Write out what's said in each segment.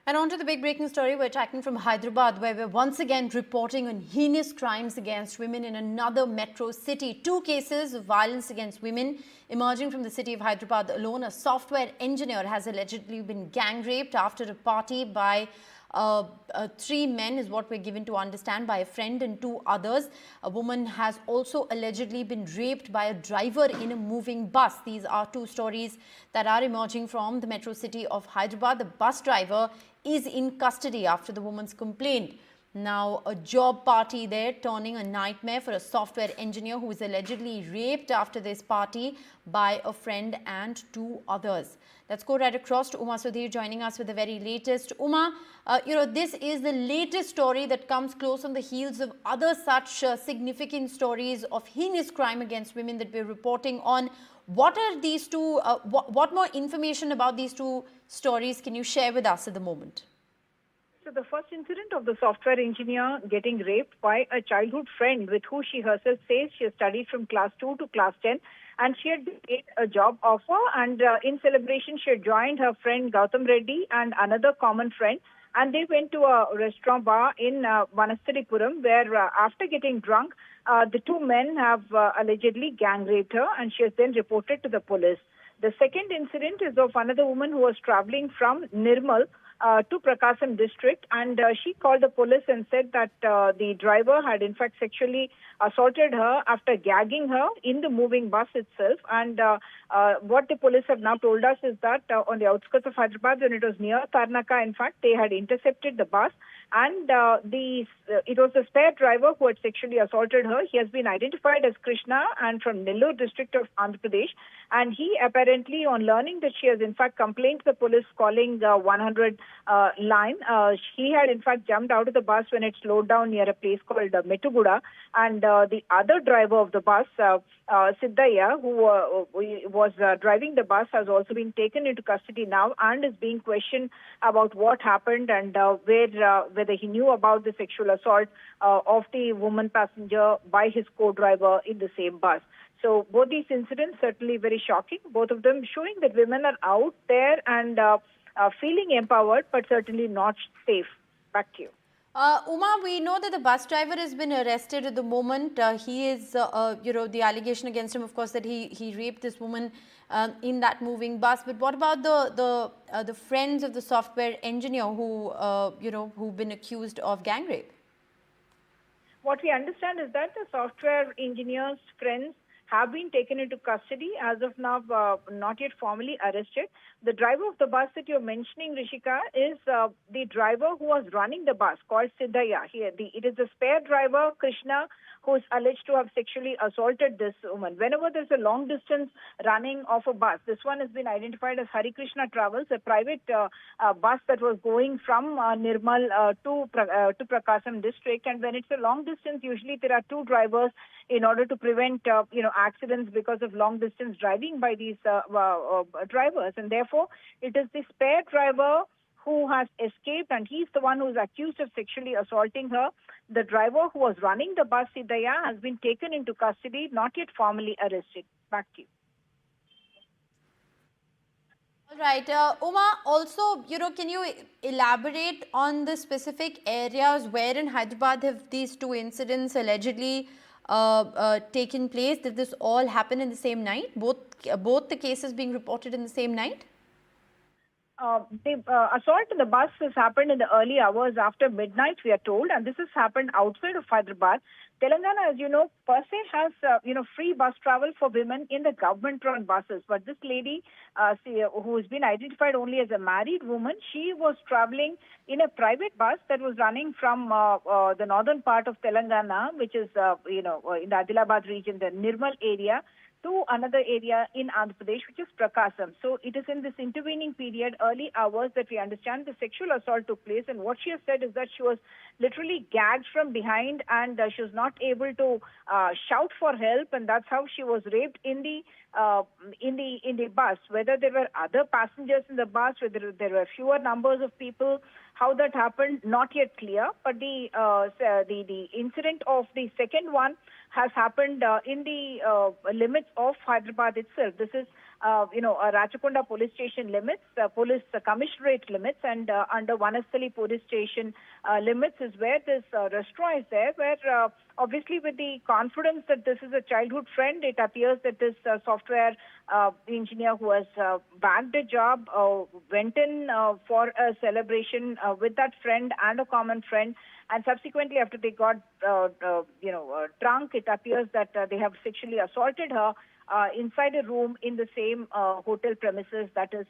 And on to the big breaking story, we're tracking from Hyderabad, where we're once again reporting on heinous crimes against women in another metro city. Two cases of violence against women emerging from the city of Hyderabad alone. A software engineer has allegedly been gang raped after a party by three men, is what we're given to understand, by a friend and two others. A woman has also allegedly been raped by a driver in a moving bus. These are two stories that are emerging from the metro city of Hyderabad. The bus driver is in custody after the woman's complaint. Now, a job party there turning a nightmare for a software engineer who was allegedly raped after this party by a friend and two others. Let's go right across to Uma Sudhir joining us with the very latest. Uma, this is the latest story that comes close on the heels of other such significant stories of heinous crime against women that we're reporting on. What are these two, what more information about these two stories can you share with us at the moment? So the first incident of the software engineer getting raped by a childhood friend with who she herself says she has studied from class 2 to class 10, and she had made a job offer, and in celebration she had joined her friend Gautam Reddy and another common friend, and they went to a restaurant bar in Vanastaripuram where after getting drunk, the two men have allegedly gang raped her, and she has then reported to the police. The second incident is of another woman who was traveling from Nirmal to Prakasam district, and she called the police and said that the driver had in fact sexually assaulted her after gagging her in the moving bus itself. And what the police have now told us is that on the outskirts of Hyderabad, when it was near Tarnaka, in fact, they had intercepted the bus, and it was the spare driver who had sexually assaulted her. He has been identified as Krishna and from Nellore district of Andhra Pradesh, and he apparently, on learning that she has in fact complained to the police calling 100 line, he had in fact jumped out of the bus when it slowed down near a place called Metuguda, and the other driver of the bus, Siddhaya, who was driving the bus, has also been taken into custody now and is being questioned about what happened and whether he knew about the sexual assault of the woman passenger by his co-driver in the same bus. So both these incidents certainly very shocking, both of them showing that women are out there and feeling empowered, but certainly not safe. Back to you. Uma, we know that the bus driver has been arrested at the moment. He is, the allegation against him, of course, that he raped this woman in that moving bus. But what about the friends of the software engineer who've been accused of gang rape? What we understand is that the software engineer's friends have been taken into custody, as of now not yet formally arrested. The driver of the bus that you're mentioning, Rishika, is the driver who was running the bus, called Siddhaya. It is the spare driver, Krishna, who is alleged to have sexually assaulted this woman. Whenever there's a long distance running of a bus, this one has been identified as Hari Krishna Travels, a private bus that was going from Nirmal to Prakasam district. And when it's a long distance, usually there are two drivers in order to prevent accidents because of long distance driving by these drivers. And therefore, it is the spare driver who has escaped, and he's the one who's accused of sexually assaulting her. The driver who was running the bus, Siddhaya, has been taken into custody, not yet formally arrested. Back to you. All right. Uma, also, can you elaborate on the specific areas where in Hyderabad have these two incidents allegedly taken place? Did this all happen in the same night? Both the cases being reported in the same night? The assault in the bus has happened in the early hours after midnight, we are told, and this has happened outside of Hyderabad. Telangana, as you know, per se has free bus travel for women in the government-run buses. But this lady, who has been identified only as a married woman, she was traveling in a private bus that was running from the northern part of Telangana, which is in the Adilabad region, the Nirmal area, to another area in Andhra Pradesh, which is Prakasam. So it is in this intervening period, early hours, that we understand the sexual assault took place. And what she has said is that she was literally gagged from behind, and she was not able to shout for help, and that's how she was raped in the bus. Whether there were other passengers in the bus, whether there were fewer numbers of people, how that happened, not yet clear. But the incident of the second one has happened in the limits of Hyderabad itself. This is Ratchakunda police station limits, police commissionerate limits, and under Vanasthali police station limits is where this restaurant is there, where obviously with the confidence that this is a childhood friend, it appears that this software engineer who has bagged a job went in for a celebration with that friend and a common friend. And subsequently, after they got, drunk, it appears that they have sexually assaulted her inside a room in the same hotel premises that is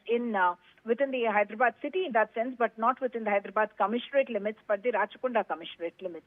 within the Hyderabad city in that sense, but not within the Hyderabad commissionerate limits, but the Ratchakunda commissionerate limits.